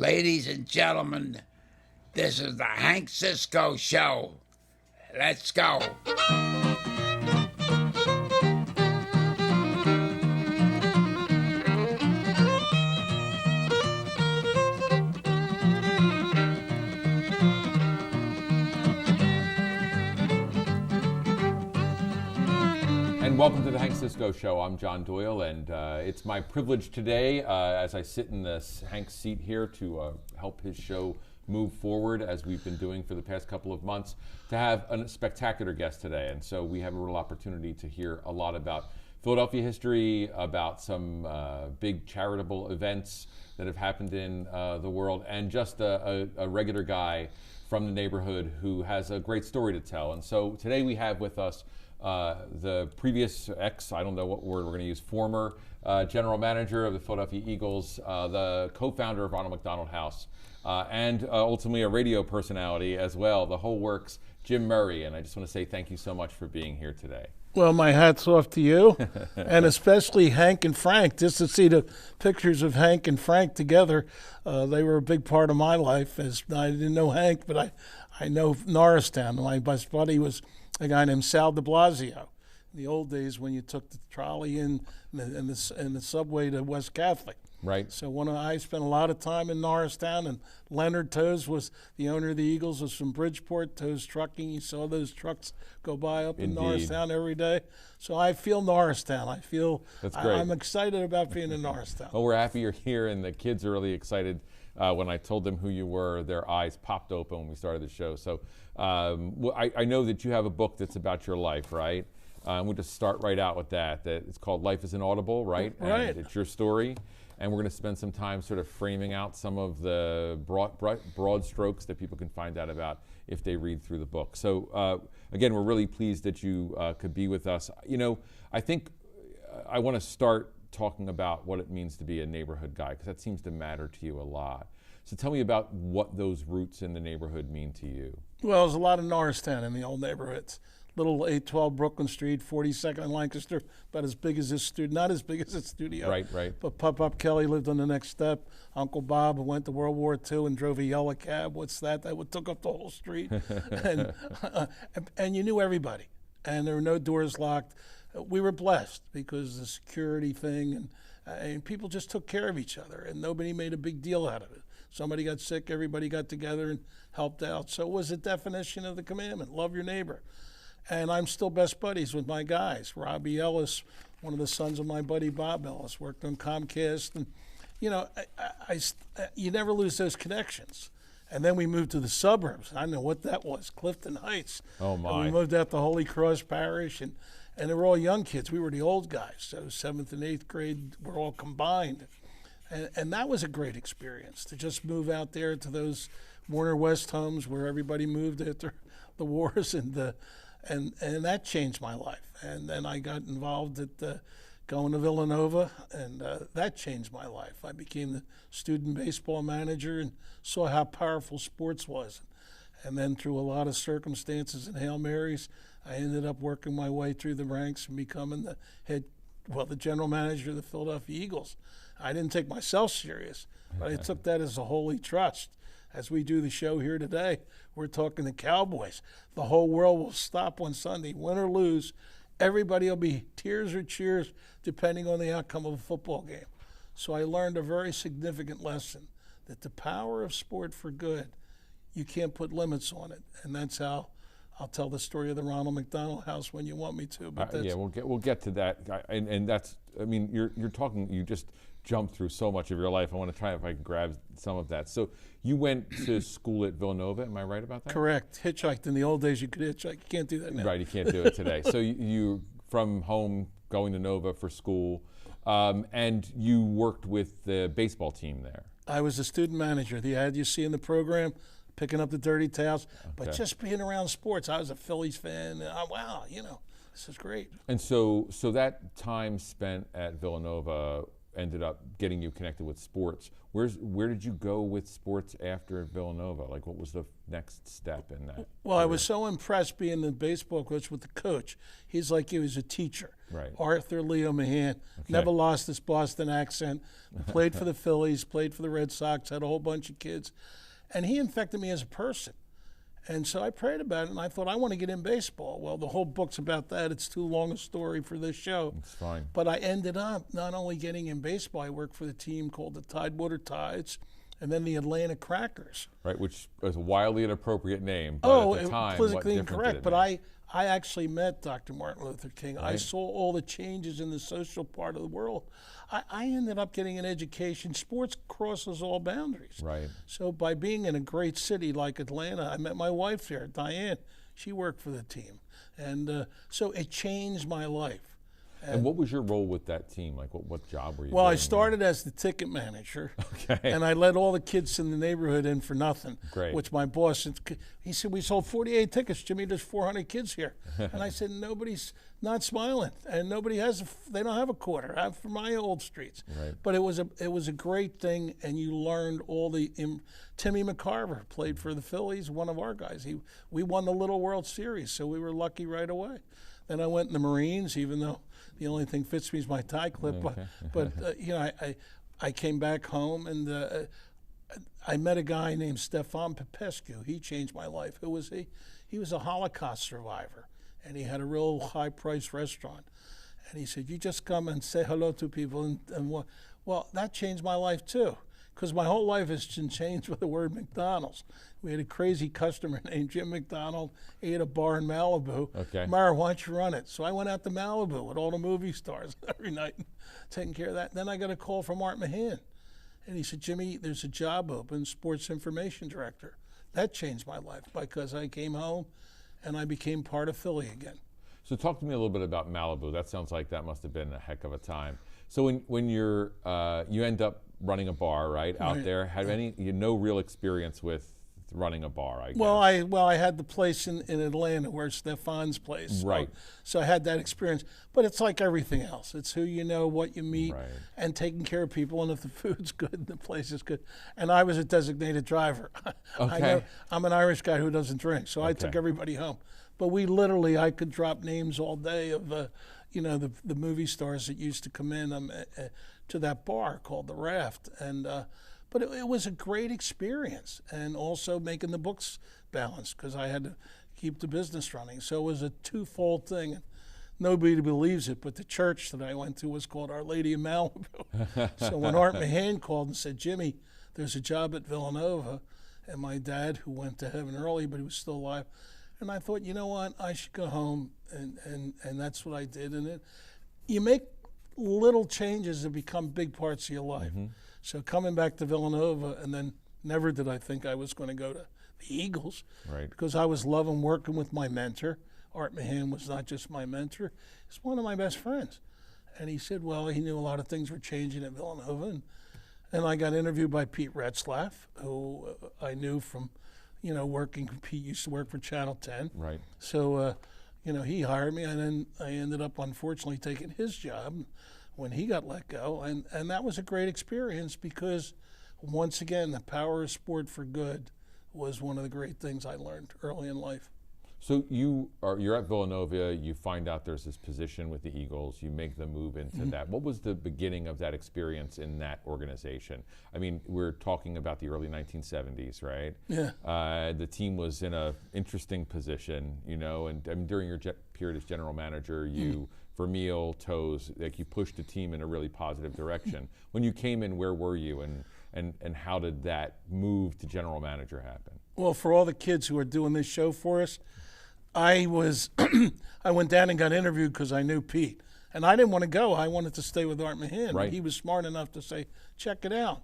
Ladies and gentlemen, this is the Hank Cisco Show. Let's go. And welcome to the Hank Cisco Show. I'm John Doyle, and it's my privilege today, as I sit in this Hank's seat here to help his show move forward, as we've been doing for the past couple of months, to have a spectacular guest today. And so we have a real opportunity to hear a lot about Philadelphia history, about some big charitable events that have happened in the world, and just a regular guy from the neighborhood who has a great story to tell. And so today we have with us the previous I don't know what word we're going to use, former general manager of the Philadelphia Eagles, the co-founder of Ronald McDonald House, and ultimately a radio personality as well, the whole works, Jim Murray. And I just want to say thank you so much for being here today. Well, my hat's off to you, and especially Hank and Frank. Just to see the pictures of Hank and Frank together, they were a big part of my life. As I didn't know Hank, but I know Norristown. My best buddy was a guy named Sal de Blasio. In the old days, when you took the trolley and the subway to West Catholic. Right. So I spent a lot of time in Norristown, and Leonard Toes was the owner of the Eagles, was from Bridgeport, Toes Trucking. You saw those trucks go by up in Norristown every day. So I feel Norristown. I feel That's great. I'm excited about being in Norristown. Well, we're happy you're here, and the kids are really excited. When I told them who you were, their eyes popped open when we started the show. So I know that you have a book that's about your life, right? We'll just start right out with that. It's called Life is Inaudible, right? Right. And it's your story. And we're going to spend some time sort of framing out some of the broad strokes that people can find out about if they read through the book. So again, we're really pleased that you could be with us. You know, I think I want to start talking about what it means to be a neighborhood guy, because that seems to matter to you a lot. So tell me about what those roots in the neighborhood mean to you. Well, there's a lot of Norristown in the old neighborhoods. Little 812 Brooklyn Street, 42nd and Lancaster, about as big as this studio, not as big as this studio. Right. But Pop Kelly lived on the next step. Uncle Bob went to World War II and drove a yellow cab. What's that? That took up the whole street. and you knew everybody. And there were no doors locked. We were blessed because the security thing, and people just took care of each other, and nobody made a big deal out of it. Somebody got sick, everybody got together and helped out. So it was a definition of the commandment, love your neighbor. And I'm still best buddies with my guys. Robbie Ellis, one of the sons of my buddy Bob Ellis, worked on Comcast. And, you know, you never lose those connections. And then we moved to the suburbs. I know what that was, Clifton Heights. Oh, my. And we moved out to Holy Cross Parish, and they were all young kids. We were the old guys. So 7th and 8th grade were all combined. And that was a great experience, to just move out there to those Warner West homes where everybody moved after the wars, and that changed my life. And then I got involved at going to Villanova, and that changed my life. I became the student baseball manager and saw how powerful sports was. And then through a lot of circumstances and Hail Marys, I ended up working my way through the ranks and becoming the general manager of the Philadelphia Eagles. I didn't take myself serious, but I took that as a holy trust. As we do the show here today, we're talking the Cowboys. The whole world will stop on Sunday, win or lose. Everybody will be tears or cheers, depending on the outcome of a football game. So I learned a very significant lesson, that the power of sport for good, you can't put limits on it. And that's how I'll tell the story of the Ronald McDonald House when you want me to. But Yeah, we'll get to that. And that's, I mean, you're talking, you just jumped through so much of your life. I want to try if I can grab some of that. So you went to school at Villanova, am I right about that? Correct. Hitchhiked. In the old days, you could hitchhike. You can't do that now. Right, you can't do it today. So you from home going to Nova for school, and you worked with the baseball team there. I was the student manager. The ad you see in the program, picking up the dirty towels, but just being around sports. I was a Phillies fan. And wow, this is great. And so that time spent at Villanova, ended up getting you connected with sports. Where did you go with sports after Villanova? Like, what was the next step in that? Well, I was so impressed being the baseball coach with the coach. He's like he was a teacher. Right. Arthur Leo Mahan, never lost his Boston accent, played for the Phillies, played for the Red Sox, had a whole bunch of kids. And he infected me as a person. And so I prayed about it, and I thought, I want to get in baseball. Well, the whole book's about that. It's too long a story for this show. It's fine. But I ended up not only getting in baseball, I worked for the team called the Tidewater Tides, and then the Atlanta Crackers. Right, which is a wildly inappropriate name. But at the time, politically what difference incorrect. did it But make? I actually met Dr. Martin Luther King. I Right. saw all the changes in the social part of the world. I ended up getting an education. Sports crosses all boundaries. Right. So by being in a great city like Atlanta, I met my wife there, Diane. She worked for the team. And so it changed my life. And what was your role with that team? Like, what job were you Well, doing? I started as the ticket manager, Okay. and I let all the kids in the neighborhood in for nothing. Great. Which my boss, he said, we sold 48 tickets, Jimmy. There's 400 kids here, and I said, nobody's not smiling, and nobody has. They don't have a quarter. I have for my old streets. Right. But it was a great thing, and you learned all the. Timmy McCarver played for the Phillies, one of our guys. We won the Little World Series, so we were lucky right away. Then I went in the Marines, even though the only thing fits me is my tie clip. Okay. But you know, I came back home, and I met a guy named Stefan Popescu. He changed my life. Who was he? He was a Holocaust survivor, and he had a real high-priced restaurant. And he said, "You just come and say hello to people." And well, that changed my life too, because my whole life has been changed with the word McDonald's. We had a crazy customer named Jim McDonald. He had a bar in Malibu. Okay. Mara, why don't you run it? So I went out to Malibu with all the movie stars every night, taking care of that. Then I got a call from Art Mahan, and he said, "Jimmy, there's a job open, sports information director." That changed my life because I came home, and I became part of Philly again. So talk to me a little bit about Malibu. That sounds like that must have been a heck of a time. So when you're you end up running a bar, right, out there, had no real experience with running a bar, I guess. Well, I had the place in Atlanta where Stefan's place. Right. So I had that experience. But it's like everything else. It's who you know, what you meet, Right. and taking care of people. And if the food's good, the place is good. And I was a designated driver. Okay. I'm an Irish guy who doesn't drink, so I took everybody home. But I could drop names all day of, the movie stars that used to come in to that bar called The Raft. And but it was a great experience, and also making the books balanced because I had to keep the business running. So it was a twofold thing. Nobody believes it, but the church that I went to was called Our Lady of Malibu. So when Art Mahan called and said, "Jimmy, there's a job at Villanova," and my dad, who went to heaven early but he was still alive, and I thought, you know what, I should go home, and that's what I did. And you make little changes that become big parts of your life. Mm-hmm. So coming back to Villanova, and then never did I think I was going to go to the Eagles, Right. because I was loving working with my mentor. Art Mahan was not just my mentor; he's one of my best friends. And he said, well, he knew a lot of things were changing at Villanova, and I got interviewed by Pete Retzlaff, who I knew from, working. Pete used to work for Channel 10. Right. So, he hired me, and then I ended up, unfortunately, taking his job when he got let go. And that was a great experience because, once again, the power of sport for good was one of the great things I learned early in life. So you're at Villanova, you find out there's this position with the Eagles, you make the move into that. What was the beginning of that experience in that organization? I mean, we're talking about the early 1970s, right? Yeah. The team was in a interesting position, and during your period as general manager, you, Vermeil, Toes, like you pushed the team in a really positive direction. When you came in, where were you, and how did that move to general manager happen? Well, for all the kids who are doing this show for us, I went down and got interviewed because I knew Pete. And I didn't want to go. I wanted to stay with Art Mahan. Right. He was smart enough to say, check it out.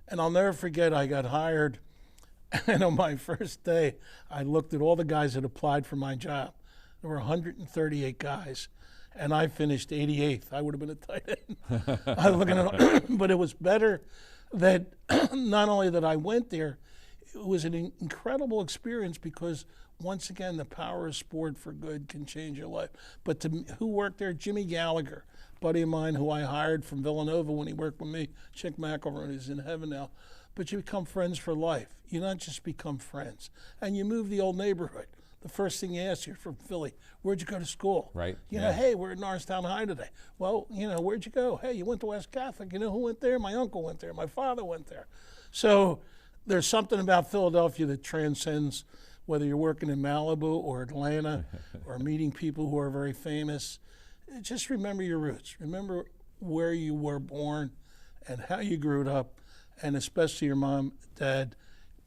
And I'll never forget, I got hired. And on my first day, I looked at all the guys that applied for my job. There were 138 guys. And I finished 88th. I would have been a tight end. I was looking at, but it was better that not only that I went there, it was an incredible experience because, once again, the power of sport for good can change your life. But who worked there? Jimmy Gallagher, buddy of mine who I hired from Villanova when he worked with me. Chick McElroy is in heaven now. But you become friends for life. You not just become friends. And you move the old neighborhood. The first thing you ask, you're from Philly, where'd you go to school? Right. You know, hey, we're at Norristown High today. Well, you know, where'd you go? Hey, you went to West Catholic. You know who went there? My uncle went there. My father went there. So there's something about Philadelphia that transcends whether you're working in Malibu or Atlanta or meeting people who are very famous. Just remember your roots. Remember where you were born and how you grew up, and especially your mom, dad,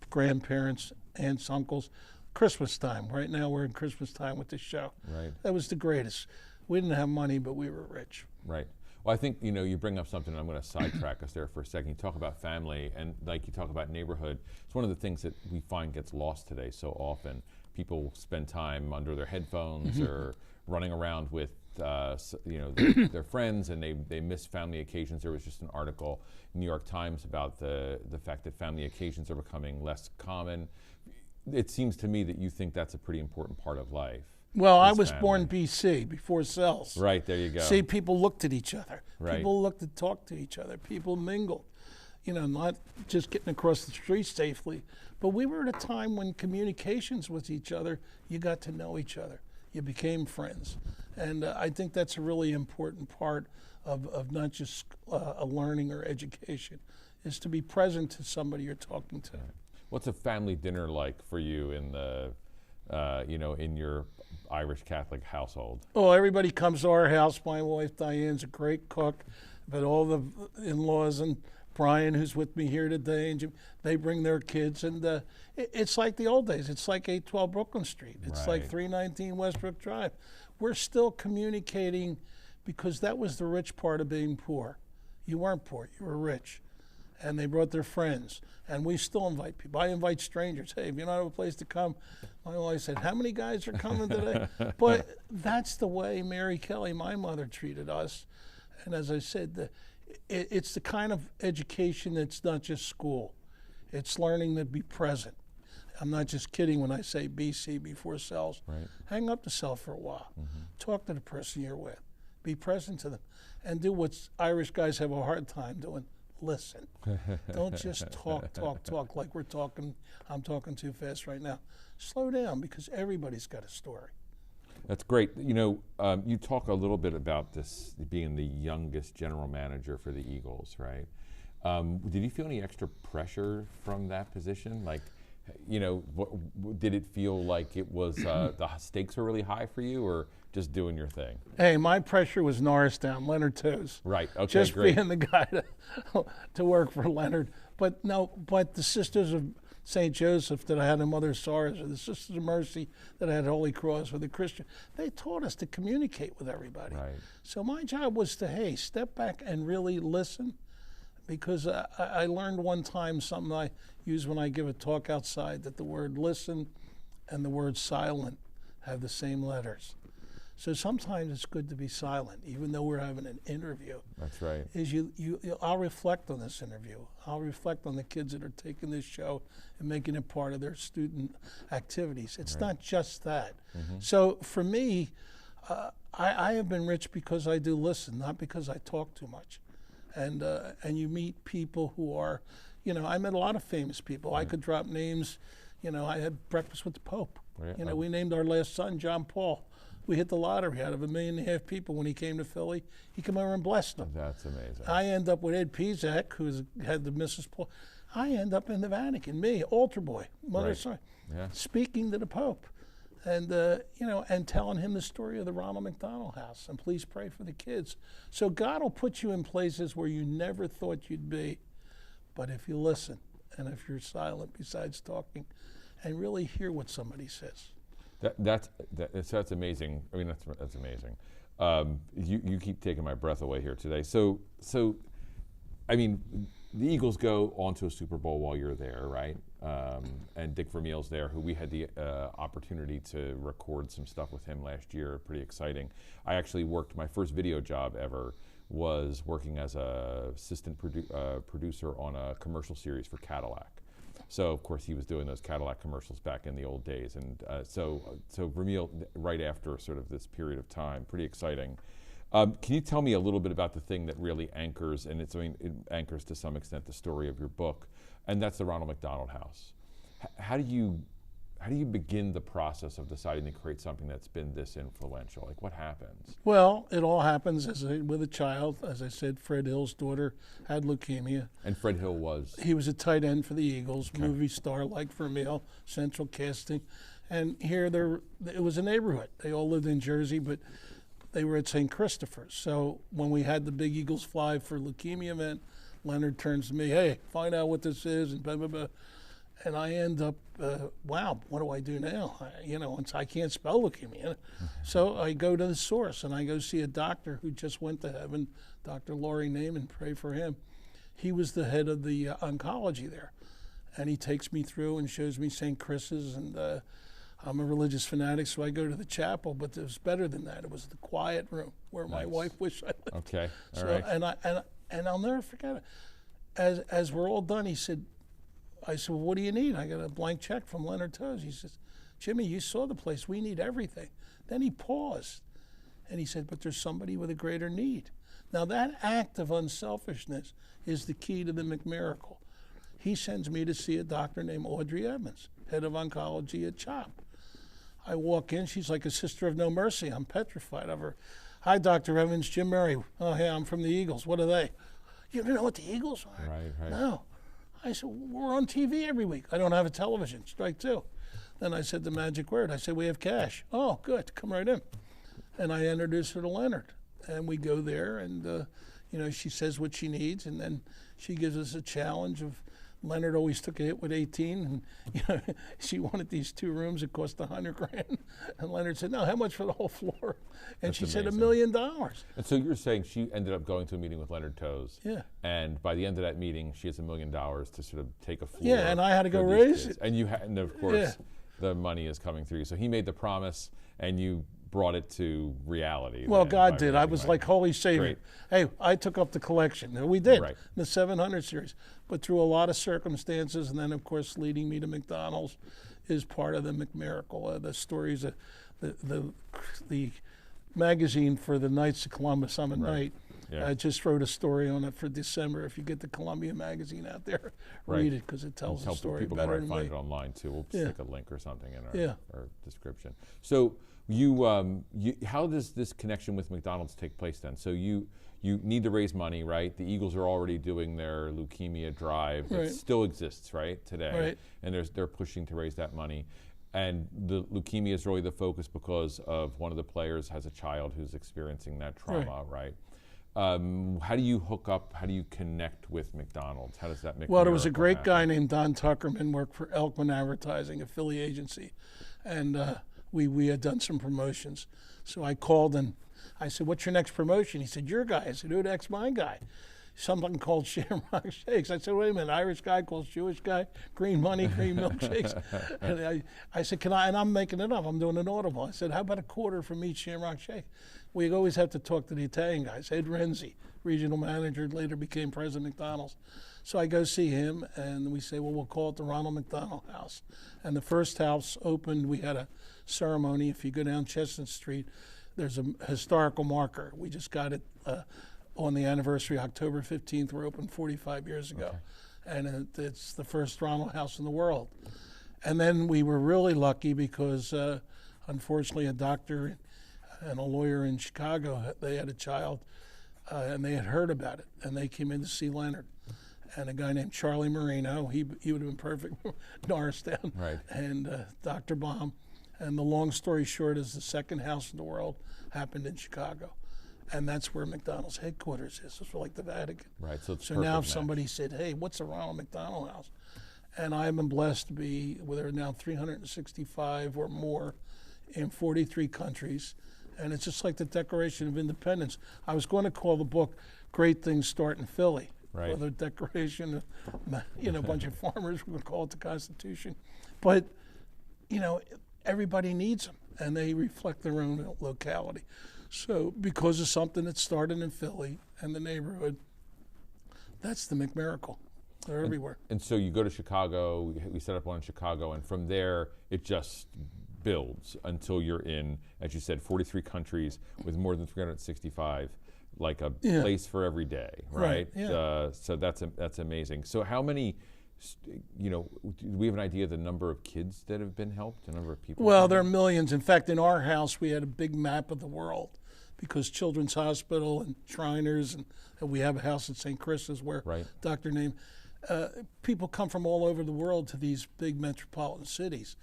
grandparents, aunts, uncles. Christmas time. Right now we're in Christmas time with this show. Right. That was the greatest. We didn't have money, but we were rich. Right. Well, I think, you know, you bring up something, and I'm going to sidetrack us there for a second. You talk about family, and like you talk about neighborhood. It's one of the things that we find gets lost today so often. People spend time under their headphones or running around with, you know, their friends, and they miss family occasions. There was just an article in New York Times about the fact that family occasions are becoming less common. It seems to me that you think that's a pretty important part of life. Well, I was born BC, before cells. Right, there you go. See, people looked at each other. Right. People looked to talk to each other. People mingled. You know, not just getting across the street safely, but we were at a time when communications with each other, you got to know each other. You became friends. And I think that's a really important part of not just a learning or education, is to be present to somebody you're talking to. Right. What's a family dinner like for you in the, you know, in your Irish Catholic household? Oh, everybody comes to our house. My wife Diane's a great cook, but all the in-laws and Brian, who's with me here today, and Jim, they bring their kids, and it's like the old days. It's like 812 Brooklyn Street. It's like 319 Westbrook Drive. We're still communicating because that was the rich part of being poor. You weren't poor, you were rich. And they brought their friends, and we still invite people. I invite strangers. Hey, if you don't have a place to come, my wife said, how many guys are coming today? But that's the way Mary Kelly, my mother, treated us. And as I said, it's the kind of education that's not just school. It's learning to be present. I'm not just kidding when I say BC, before cells. Right. Hang up the cell for a while. Talk to the person you're with. Be present to them. And do what Irish guys have a hard time doing. Listen. Don't just talk like we're talking. I'm talking too fast right now. Slow down, because everybody's got a story. That's great. You know, you talk a little bit about this being the youngest general manager for the Eagles, right? Did you feel any extra pressure from that position? Like, you know, did it feel like it was the stakes were really high for you, or just doing your thing? Hey, my pressure was Norristown, Leonard Toes. Right. Okay. Just great. being the guy to work for Leonard. But no, but the Sisters of St. Joseph that I had in Mother Sorrows, or the Sisters of Mercy that I had at Holy Cross, or the Christian, they taught us to communicate with everybody. Right. So my job was to, hey, step back and really listen, because I learned one time something I use when I give a talk outside, that the word listen and the word silent have the same letters. So sometimes it's good to be silent, even though we're having an interview. That's right. I'll reflect on this interview. I'll reflect on the kids that are taking this show and making it part of their student activities. It's not just that. So for me, I have been rich because I do listen, not because I talk too much. And you meet people who are, you know, I met a lot of famous people. I could drop names. You know, I had breakfast with the Pope. Right. You know, we named our last son John Paul. We hit the lottery out of 1.5 million people when he came to Philly. He came over and blessed them. That's amazing. I end up with Ed Pizak, who's had the Mrs. Paul. I end up in the Vatican, me, altar boy, mother's son, speaking to the Pope, and you know, and telling him the story of the Ronald McDonal house, and please pray for the kids. So God will put you in places where you never thought you'd be, but if you listen and if you're silent besides talking, and really hear what somebody says. That's amazing. I mean, that's amazing. You keep taking my breath away here today. So I mean, the Eagles go on to a Super Bowl while you're there, right? And Dick Vermeil's there, who we had the opportunity to record some stuff with him last year. Pretty exciting. I actually worked, my first video job ever was working as a assistant producer on a commercial series for Cadillac. So of course he was doing those Cadillac commercials back in the old days, and so Vermeil right after sort of this period of time, pretty exciting. Can you tell me a little bit about the thing that really anchors, and it anchors to some extent the story of your book, and that's the Ronald McDonald House. How do you begin the process of deciding to create something that's been this influential? Like, what happens? Well, it all happens with a child. As I said, Fred Hill's daughter had leukemia. And Fred Hill was? He was a tight end for the Eagles, movie star like Vermeil, central casting. And here it was a neighborhood. They all lived in Jersey, but they were at St. Christopher's. So when we had the big Eagles fly for leukemia event, Leonard turns to me, hey, find out what this is, and blah, blah, blah. And I end up, wow, what do I do now? I can't spell leukemia. So I go to the source, and I go see a doctor who just went to heaven, Dr. Laurie Naiman, pray for him. He was the head of the oncology there. And he takes me through and shows me St. Chris's, and I'm a religious fanatic, so I go to the chapel, but it was better than that. It was the quiet room where my wife wished I lived. Okay, all so, right. And I'll never forget it. As we're all done, I said, well, what do you need? I got a blank check from Leonard Toews. He says, Jimmy, you saw the place. We need everything. Then he paused, and he said, but there's somebody with a greater need. Now, that act of unselfishness is the key to the McMiracle. He sends me to see a doctor named Audrey Evans, head of oncology at CHOP. I walk in, she's like a sister of no mercy. I'm petrified of her. Hi, Dr. Evans, Jim Murray. Oh, hey, I'm from the Eagles. What are they? You don't know what the Eagles are? Right. No. I said, we're on TV every week. I don't have a television. Strike two. Then I said the magic word. I said, we have cash. Oh, good. Come right in. And I introduced her to Leonard. And we go there, and, she says what she needs, and then she gives us a challenge of Leonard always took a hit with 18, and she wanted these 2 rooms. It cost $100,000, and Leonard said, "No, how much for the whole floor?" And That's she amazing. said $1 million. And so you're saying she ended up going to a meeting with Leonard Toews. Yeah. And by the end of that meeting, she has $1 million to sort of take a floor. Yeah, and I had to go for these raise kids. it. And of course, the money is coming through. So he made the promise, and you brought it to reality. Well, then, God by did. I raising was money. like, holy Savior. Great. Hey, I took up the collection. And we did, Right. the 700 series. But through a lot of circumstances, and then, of course, leading me to McDonald's is part of the McMiracle. The stories of the magazine for the Knights of Columbus, I'm a Knight. Yeah. I just wrote a story on it for December. If you get the Columbia magazine out there, Right. read it, because it tells the Help story people better might than find me. it online too. We'll Yeah. stick a link or something in Yeah. our description. So you, how does this connection with McDonald's take place then? So you need to raise money, right? The Eagles are already doing their leukemia drive. Right. It still exists, right, today. Right. And they're pushing to raise that money. And the leukemia is really the focus because of one of the players has a child who's experiencing that trauma, right? How do you hook up? How do you connect with McDonald's? How does that make? Well, there was a great happen? guy named Don Tuckerman, worked for Elkman Advertising, a Philly agency, and we had done some promotions. So I called and I said, "What's your next promotion?" He said, "Your guy." I said, "Who the heck's my guy?" Something called Shamrock Shakes. I said, "Wait a minute, Irish guy calls Jewish guy, green money, green milkshakes." And I said, "Can I?" And I'm making it up. I'm doing an audible. I said, "How about a quarter from each Shamrock Shake?" We always have to talk to the Italian guys. Ed Renzi, regional manager, later became president of McDonald's. So I go see him, and we say, well, we'll call it the Ronald McDonald House. And the first house opened, we had a ceremony. If you go down Chestnut Street, there's a historical marker. We just got it on the anniversary, October 15th. We're open 45 years ago. Okay. And it's the first Ronald House in the world. And then we were really lucky because, unfortunately, a doctor and a lawyer in Chicago, they had a child, and they had heard about it, and they came in to see Leonard. And a guy named Charlie Marino, he would have been perfect, Norristown, right. And Dr. Baum. And the long story short is the second house in the world happened in Chicago. And that's where McDonald's headquarters is. It's like the Vatican. Right, so it's So now if match. somebody said, hey, what's a Ronald McDonald House? And I've been blessed to be, well, there are now 365 or more in 43 countries. And it's just like the Declaration of Independence. I was going to call the book Great Things Start in Philly. Right. Or the Declaration, a bunch of farmers would call it the Constitution. But, everybody needs them, and they reflect their own locality. So because of something that started in Philly and the neighborhood, that's the McMiracle. They're everywhere. And so you go to Chicago, we set up one in Chicago, and from there it just builds until you're in, as you said, 43 countries with more than 365, like a place for every day, right? Yeah. So that's amazing. So how many, do we have an idea of the number of kids that have been helped, the number of people? Well, there are millions. In fact, in our house, we had a big map of the world because Children's Hospital and Shriners, and we have a house at St. Chris's where Dr. Name, people come from all over the world to these big metropolitan cities.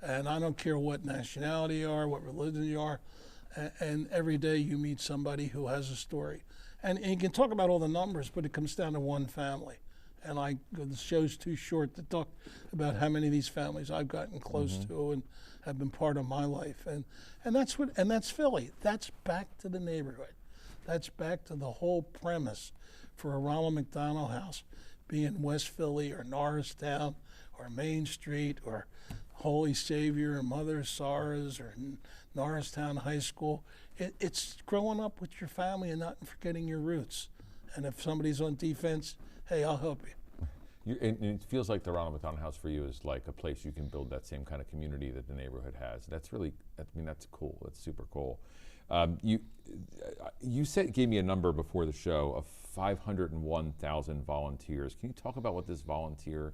And I don't care what nationality you are, what religion you are, and every day you meet somebody who has a story. And you can talk about all the numbers, but it comes down to one family. And the show's too short to talk about how many of these families I've gotten close to and have been part of my life. And that's Philly. That's back to the neighborhood. That's back to the whole premise for a Ronald McDonald house being West Philly or Norristown or Main Street or Holy Savior or Mother Sarah's or Norristown High School. It's growing up with your family and not forgetting your roots. And if somebody's on defense, hey, I'll help you. And it feels like the Ronald McDonald House for you is like a place you can build that same kind of community that the neighborhood has. That's really, that's cool. That's super cool. You gave me a number before the show of 501,000 volunteers. Can you talk about what this volunteer,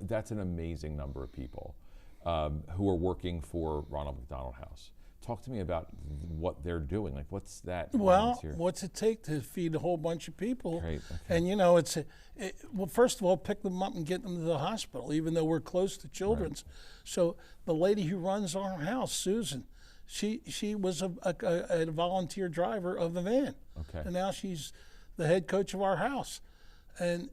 that's an amazing number of people who are working for Ronald McDonald House. Talk to me about what they're doing. Like, what's that? Well, volunteer? What's it take to feed a whole bunch of people? Great. Okay. And well, first of all, pick them up and get them to the hospital, even though we're close to Children's. Right. So the lady who runs our house, Susan, she was a volunteer driver of the van. Okay. And now she's the head coach of our house. And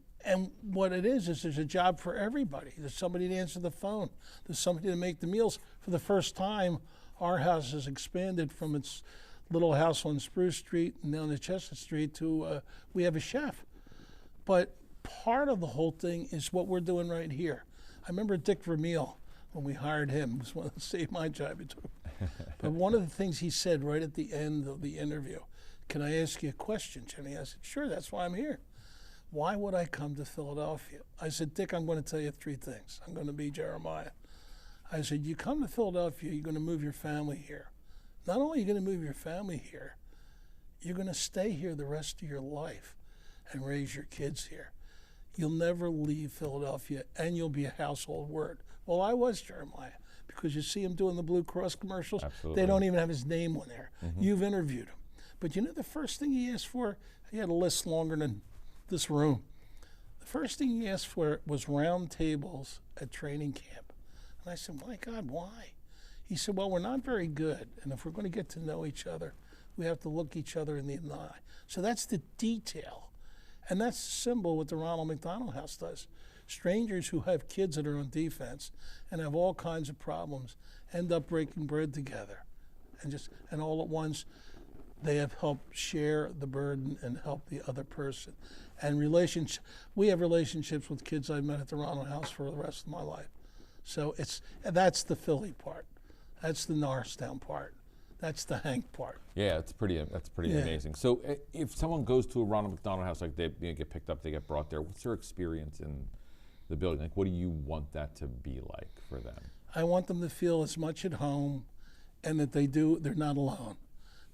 what it is there's a job for everybody. There's somebody to answer the phone. There's somebody to make the meals. For the first time, our house has expanded from its little house on Spruce Street and down to Chestnut Street to we have a chef. But part of the whole thing is what we're doing right here. I remember Dick Vermeil, when we hired him, it was one to save my job. But one of the things he said right at the end of the interview, can I ask you a question, Jenny? I said, sure, that's why I'm here. Why would I come to Philadelphia? I said, Dick, I'm going to tell you three things. I'm going to be Jeremiah. I said, you come to Philadelphia, you're going to move your family here. Not only are you going to move your family here, you're going to stay here the rest of your life and raise your kids here. You'll never leave Philadelphia, and you'll be a household word. Well, I was Jeremiah, because you see him doing the Blue Cross commercials. Absolutely. They don't even have his name on there. You've interviewed him. But you know the first thing he asked for? He had a list longer than this room. The first thing he asked for was round tables at training camp. And I said, my God, why? He said, well, we're not very good. And if we're going to get to know each other, we have to look each other in the eye. So that's the detail. And that's the symbol what the Ronald McDonald House does. Strangers who have kids that are on defense and have all kinds of problems end up breaking bread together. And all at once, they have helped share the burden and help the other person. And we have relationships with kids I met at the Ronald House for the rest of my life. So that's the Philly part. That's the Norristown part. That's the Hank part. Yeah, that's pretty amazing. So if someone goes to a Ronald McDonald House, like they get picked up, they get brought there, what's their experience in the building? Like, what do you want that to be like for them? I want them to feel as much at home, and that they're not alone.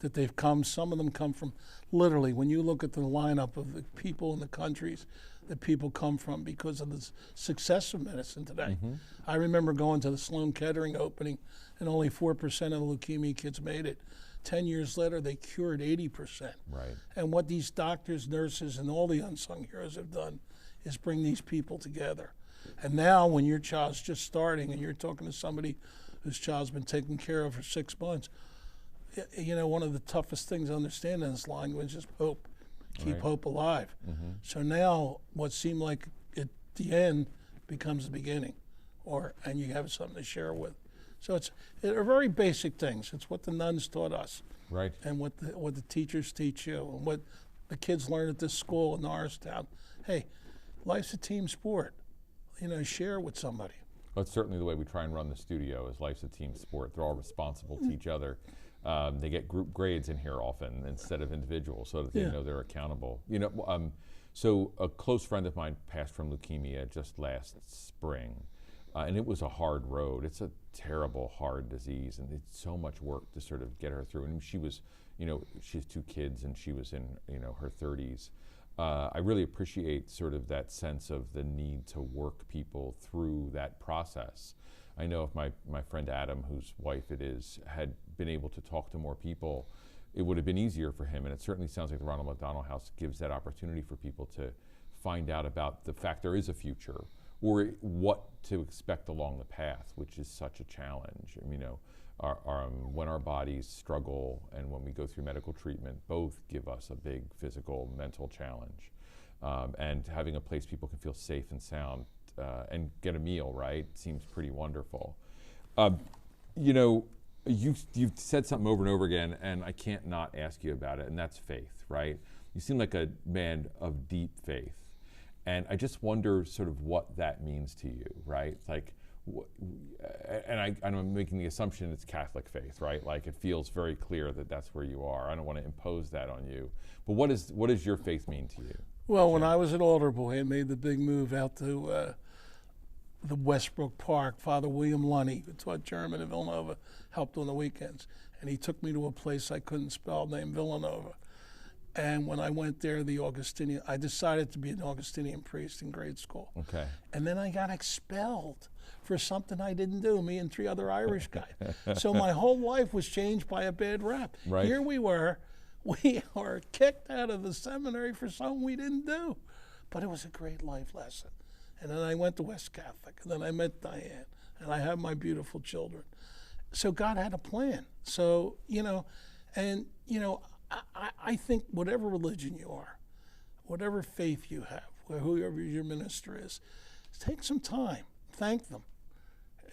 That they've come, some of them come from, literally, when you look at the lineup of the people in the countries that people come from because of the success of medicine today. I remember going to the Sloan Kettering opening, and only 4% of the leukemia kids made it. 10 years later, they cured 80%. Right. And what these doctors, nurses, and all the unsung heroes have done is bring these people together. And now when your child's just starting and you're talking to somebody whose child's been taken care of for 6 months, you know, one of the toughest things to understand in this language is hope. Keep hope alive. So now what seemed like at the end becomes the beginning, and you have something to share with. So they're very basic things. It's what the nuns taught us. Right. And what the teachers teach you, and what the kids learn at this school in Norristown. Hey, life's a team sport. You know, share with somebody. Well, it's certainly the way we try and run the studio. Is life's a team sport. They're all responsible to each other. They get group grades in here often instead of individual, so that they know they're accountable. You know, So a close friend of mine passed from leukemia just last spring, and it was a hard road. It's a terrible, hard disease, and it's so much work to sort of get her through. And she was, she has 2 kids, and she was in, her 30s. I really appreciate sort of that sense of the need to work people through that process. I know if my friend Adam, whose wife it is, had been able to talk to more people, it would have been easier for him. And it certainly sounds like the Ronald McDonal House gives that opportunity for people to find out about the fact there is a future, or what to expect along the path, which is such a challenge. When our bodies struggle and when we go through medical treatment, both give us a big physical, mental challenge. And having a place people can feel safe and sound and get a meal, right, seems pretty wonderful. You've said something over and over again, and I can't not ask you about it, and that's faith, right? You seem like a man of deep faith. And I just wonder sort of what that means to you, right? Like, I'm making the assumption it's Catholic faith, right? Like, it feels very clear that that's where you are. I don't want to impose that on you. But what does your faith mean to you? Well, when I was an altar boy and made the big move out to the Westbrook Park, Father William Lunny, who taught German in Villanova, helped on the weekends. And he took me to a place I couldn't spell named Villanova. And when I went there, I decided to be an Augustinian priest in grade school. Okay. And then I got expelled for something I didn't do, me and 3 other Irish guys. So my whole life was changed by a bad rap. Right. Here we were kicked out of the seminary for something we didn't do. But it was a great life lesson. And then I went to West Catholic, and then I met Diane, and I have my beautiful children. So God had a plan. So, I think whatever religion you are, whatever faith you have, whoever your minister is, take some time, thank them,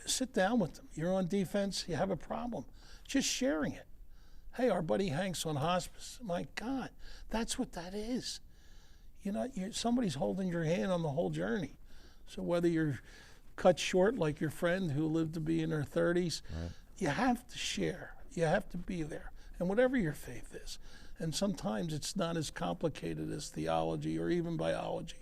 sit down with them. You're on defense, you have a problem, just sharing it. Hey, our buddy Hank's on hospice. My God, that's what that is. Somebody's holding your hand on the whole journey. So whether you're cut short like your friend who lived to be in her 30s, right, you have to share. You have to be there. And whatever your faith is. And sometimes it's not as complicated as theology or even biology.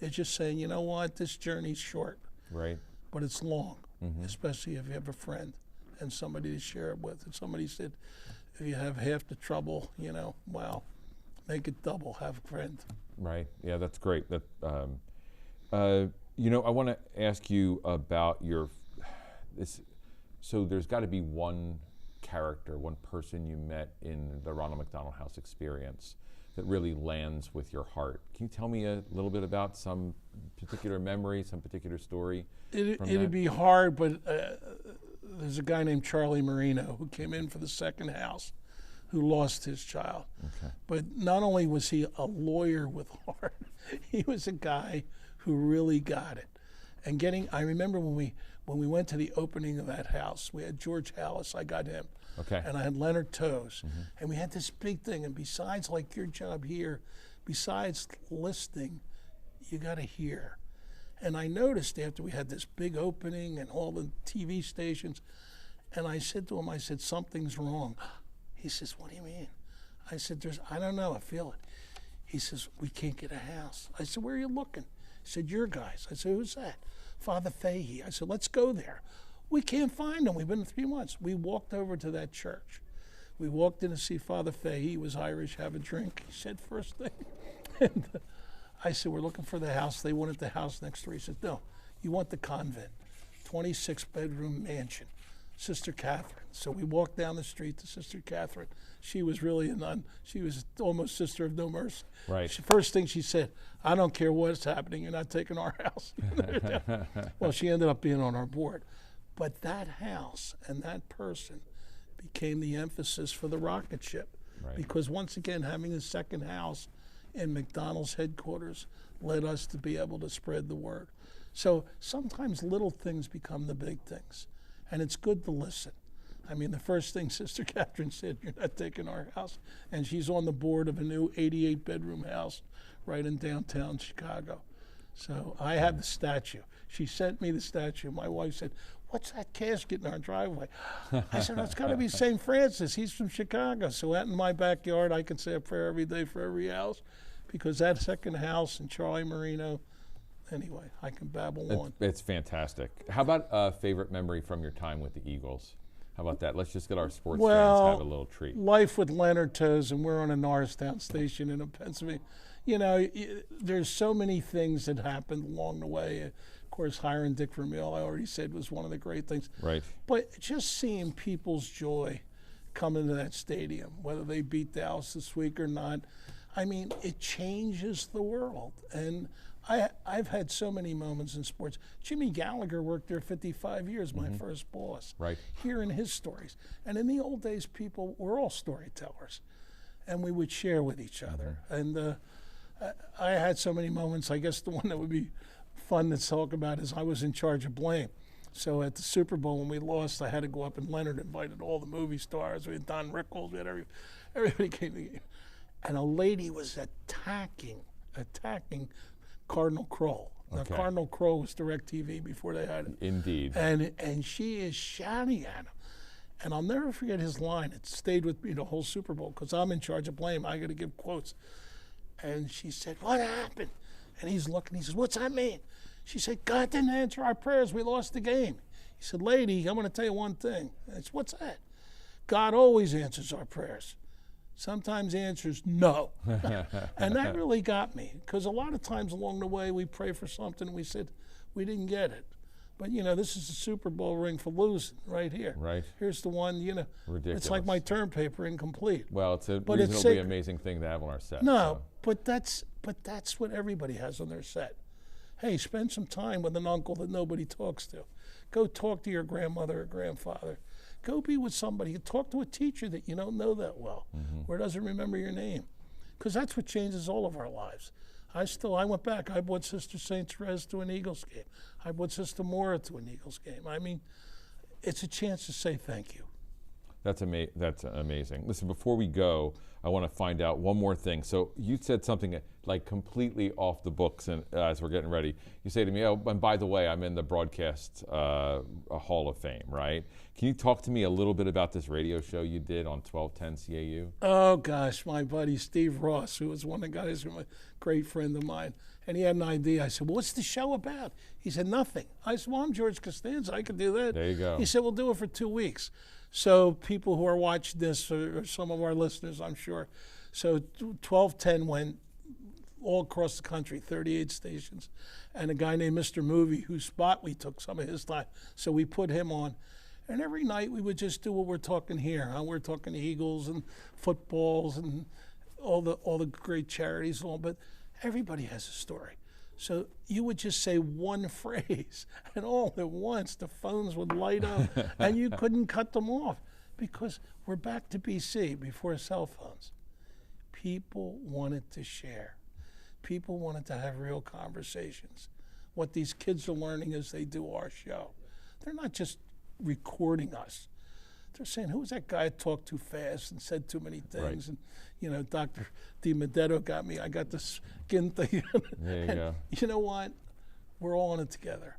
It's just saying, you know what, this journey's short. Right. But it's long, mm-hmm, especially if you have a friend and somebody to share it with. And somebody said, if you have half the trouble, make it double, have a friend. Right. Yeah, that's great. I want to ask you about this. So there's got to be one character, one person you met in the Ronald McDonal House experience that really lands with your heart. Can you tell me a little bit about some particular memory, some particular story? It'd be hard, but there's a guy named Charlie Marino who came in for the second house who lost his child. Okay. But not only was he a lawyer with heart, he was a guy who really got it. And I remember when we went to the opening of that house, we had George Hallis, I got him. Okay. And I had Leonard Toes. Mm-hmm. And we had this big thing, and besides like your job here, besides listening, you got to hear. And I noticed after we had this big opening and all the TV stations, and I said to him, something's wrong. He says, what do you mean? I said, I don't know, I feel it. He says, we can't get a house. I said, where are you looking? He said, your guys. I said, who's that? Father Fahey. I said, let's go there. We can't find him. We've been 3 months. We walked over to that church. We walked in to see Father Fahey. He was Irish, have a drink. He said, first thing. And I said, we're looking for the house. They wanted the house next door. He said, no, you want the convent, 26-bedroom mansion, Sister Catherine. So we walked down the street to Sister Catherine. She was really a nun. She was almost Sister of No Mercy. Right. First thing she said, I don't care what's happening, you're not taking our house. Well, she ended up being on our board. But that house and that person became the emphasis for the rocket ship. Right. Because once again, having the second house in McDonald's headquarters led us to be able to spread the word. So sometimes little things become the big things. And it's good to listen. I mean, the first thing Sister Catherine said, you're not taking our house. And she's on the board of a new 88-bedroom house right in downtown Chicago. So I have the statue. She sent me the statue. My wife said, what's that casket in our driveway? I said, it's got to be St. Francis. He's from Chicago. So out in my backyard, I can say a prayer every day for every house because that second house and Charlie Marino, anyway, I can babble on. It's fantastic. How about a favorite memory from your time with the Eagles? How about that? Let's just get our sports fans have a little treat. Life with Leonard Toes, and we're on a Norristown station in Pennsylvania. You know, there's so many things that happened along the way. Of course, hiring Dick Vermeil, I already said, was one of the great things. Right. But just seeing people's joy come into that stadium, whether they beat Dallas this week or not, I mean, it changes the world. And I've had so many moments in sports. Jimmy Gallagher worked there 55 years, my first boss. Right. Hearing his stories. And in the old days, people were all storytellers. And we would share with each other. And I had so many moments. I guess the one that would be fun to talk about is I was in charge of blame. So at the Super Bowl when we lost, I had to go up, and Leonard invited all the movie stars. We had Don Rickles, we had everybody came to the game. And a lady was attacking Cardinal Kroll. Now, Cardinal Kroll was DirecTV before they had it. Indeed. And she is shouting at him. And I'll never forget his line. It stayed with me the whole Super Bowl because I'm in charge of blame. I got to give quotes. And she said, "What happened?" And he's looking. He says, "What's that mean?" She said, "God didn't answer our prayers. We lost the game." He said, "Lady, I'm going to tell you one thing." I said, "What's that?" "God always answers our prayers. Sometimes the answer is no." And that really got me because a lot of times along the way we pray for something and we said, we didn't get it. But, you know, this is the Super Bowl ring for losing right here. Right. Here's the one, you know. Ridiculous. It's like my term paper, incomplete. Well, it's a reasonably amazing thing to have on our set. No, but that's what everybody has on their set. Hey, spend some time with an uncle that nobody talks to. Go talk to your grandmother or grandfather. Go be with somebody. Talk to a teacher that you don't know that well or doesn't remember your name. Because that's what changes all of our lives. I went back. I brought Sister St. Therese to an Eagles game. I brought Sister Maura to an Eagles game. I mean, it's a chance to say thank you. That's amazing. Listen, before we go, I want to find out one more thing. So you said something like completely off the books, and as we're getting ready, you say to me, "Oh, and by the way, I'm in the Broadcast Hall of Fame, right?" Can you talk to me a little bit about this radio show you did on 1210 CAU? Oh gosh, my buddy Steve Ross, who was one of the guys who was a great friend of mine, and he had an idea. I said, "Well, what's the show about?" He said, "Nothing." I said, "Well, I'm George Costanza. I could do that." There you go. He said, "We'll do it for 2 weeks." So people who are watching this, or some of our listeners, I'm sure. So 1210 went all across the country, 38 stations. And a guy named Mr. Movie, whose spot we took some of his time. So we put him on. And every night we would just do what we're talking here. We're talking Eagles and footballs and all the great charities and all. But everybody has a story. So you would just say one phrase, and all at once the phones would light up, and you couldn't cut them off because we're back to BC, before cell phones. People wanted to share. People wanted to have real conversations. What these kids are learning as they do our show. They're not just recording us. They're saying, "Who was that guy that talked too fast and said too many things?" Right. And, you know, Dr. DiMedetto got me. I got the skin thing. There you go. You know what? We're all in it together.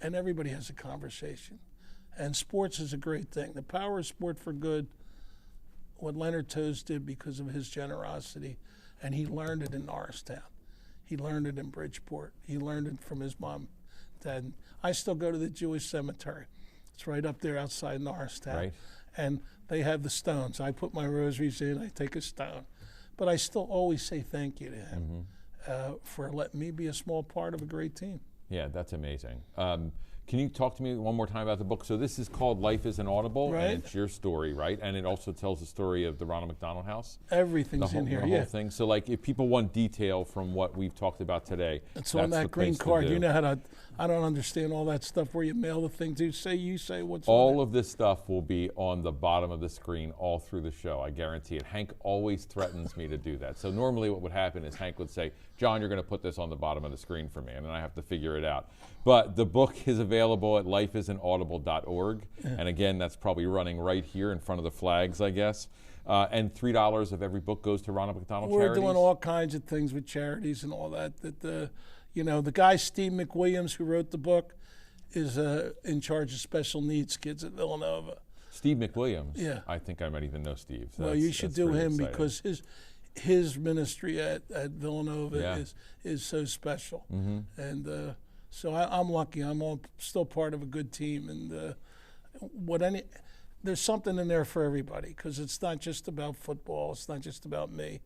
And everybody has a conversation. And sports is a great thing. The power of sport for good, what Leonard Toes did because of his generosity, and he learned it in Norristown. He learned it in Bridgeport. He learned it from his mom, dad. I still go to the Jewish cemetery. It's right up there outside Norristown. Right. And they have the stones. I put my rosaries in, I take a stone. But I still always say thank you to him for letting me be a small part of a great team. Yeah, that's amazing. Can you talk to me one more time about the book? So this is called Life is Inaudible, Right. and it's your story, right? And it also tells the story of the Ronald McDonald House. Everything's in here, the yeah. whole thing. So, like, if people want detail from what we've talked about today, It's that's on that the green place to card. do. You know how to, I don't understand all that stuff where you mail the thing to. You say what's on All it. of this stuff will be on the bottom of the screen all through the show. I guarantee it. Hank always threatens me to do that. So normally what would happen is Hank would say, "John, you're going to put this on the bottom of the screen for me," and then I have to figure it out. But the book is available at lifeisinaudible.org. And again, that's probably running right here in front of the flags, I guess. And $3 of every book goes to Ronald McDonald We're Charities. doing all kinds of things with charities and all that. You know, the guy Steve McWilliams who wrote the book is in charge of special needs kids at Villanova. Steve McWilliams. Yeah. I think I might even know Steve. So Well, that's- you should that's do pretty him exciting. because his ministry at Villanova Yeah. is so special. And so I'm lucky. I'm still part of a good team, and there's something in there for everybody, because it's not just about football. It's not just about me.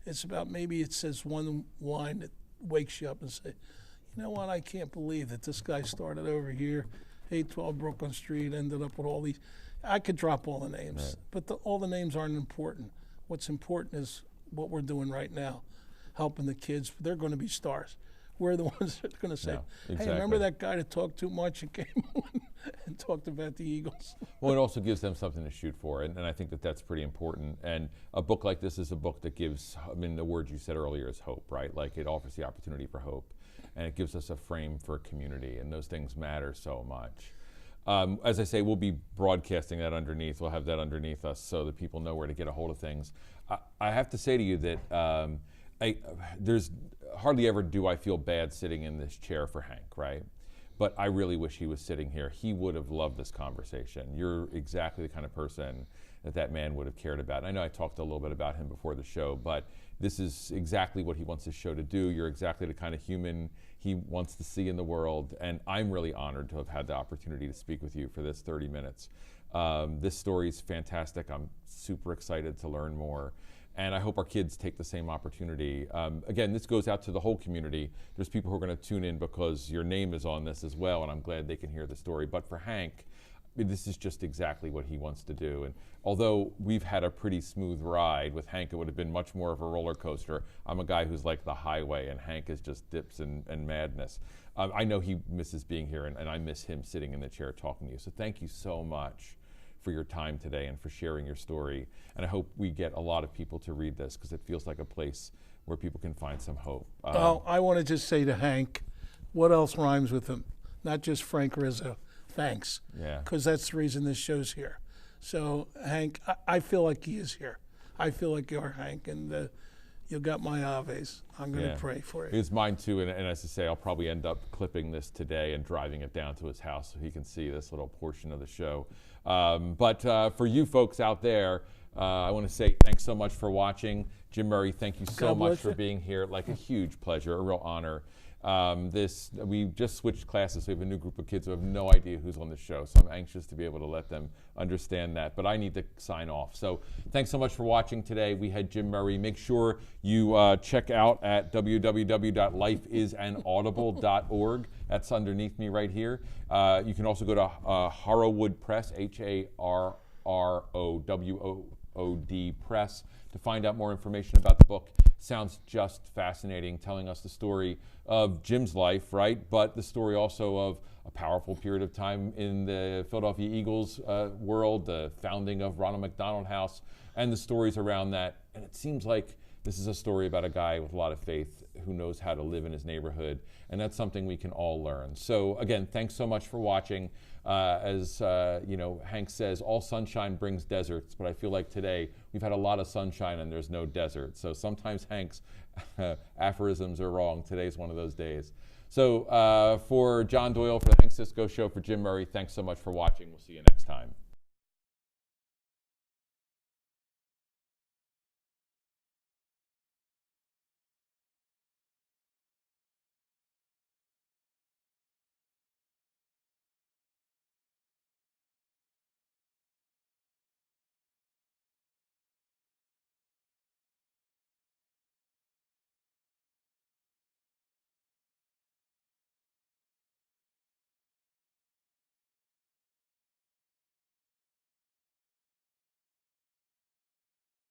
It's about, maybe it says one line that wakes you up and say, you know what, I can't believe that this guy started over here, 812 Brooklyn Street, ended up with all these. I could drop all the names, but all the names aren't important. What's important is what we're doing right now, helping the kids. They're going to be stars. We're the ones that are going to say, exactly. hey, remember that guy that talked too much and came on and talked about the Eagles? Well, it also gives them something to shoot for, and I think that that's pretty important. And a book like this is a book that gives, I mean, the word you said earlier is hope, right? Like, it offers the opportunity for hope, and it gives us a frame for community, and those things matter so much. As I say, we'll be broadcasting that underneath. We'll have that underneath us so that people know where to get a hold of things. I have to say to you that there's hardly ever do I feel bad sitting in this chair for Hank, right? But I really wish he was sitting here. He would have loved this conversation. You're exactly the kind of person that man would have cared about. And I know I talked a little bit about him before the show, but this is exactly what he wants this show to do. You're exactly the kind of human he wants to see in the world. And I'm really honored to have had the opportunity to speak with you for this 30 minutes. This story is fantastic. I'm super excited to learn more. And I hope our kids take the same opportunity. Again, this goes out to the whole community. There's people who are going to tune in because your name is on this as well, and I'm glad they can hear the story. But for Hank, this is just exactly what he wants to do. And although we've had a pretty smooth ride, with Hank it would have been much more of a roller coaster. I'm a guy who's like the highway, and Hank is just dips and madness. I know he misses being here, and I miss him sitting in the chair talking to you. So thank you so much for your time today and for sharing your story. And I hope we get a lot of people to read this, because it feels like a place where people can find some hope. I want to just say to Hank, what else rhymes with him? Not just Frank Rizzo. Thanks. Yeah. Because that's the reason this show's here. So, Hank, I feel like he is here. I feel like you're Hank, and you got my Aves. I'm going to pray for you. It's mine too, and as I say, I'll probably end up clipping this today and driving it down to his house so he can see this little portion of the show. But for you folks out there, I want to say thanks so much for watching. Jim Murray, thank you so much for being here. Like, a huge pleasure, a real honor. We just switched classes, so we have a new group of kids who have no idea who's on the show, so I'm anxious to be able to let them understand that, but I need to sign off. So thanks so much for watching today. We had Jim Murray. Make sure you check out at www.lifeisanaudible.org. That's underneath me right here. You can also go to Harrowwood Press, HARROWOOD Press, to find out more information about the book. Sounds just fascinating, telling us the story of Jim's life, right? But the story also of a powerful period of time in the Philadelphia Eagles world, the founding of Ronald McDonald House, and the stories around that. And it seems like this is a story about a guy with a lot of faith who knows how to live in his neighborhood, and that's something we can all learn. So again, thanks so much for watching. As Hank says, all sunshine brings deserts, but I feel like today we've had a lot of sunshine and there's no desert. So sometimes Hank's aphorisms are wrong. Today's one of those days. So for John Doyle, for the Hank Cisco Show, for Jim Murray, thanks so much for watching. We'll see you next time.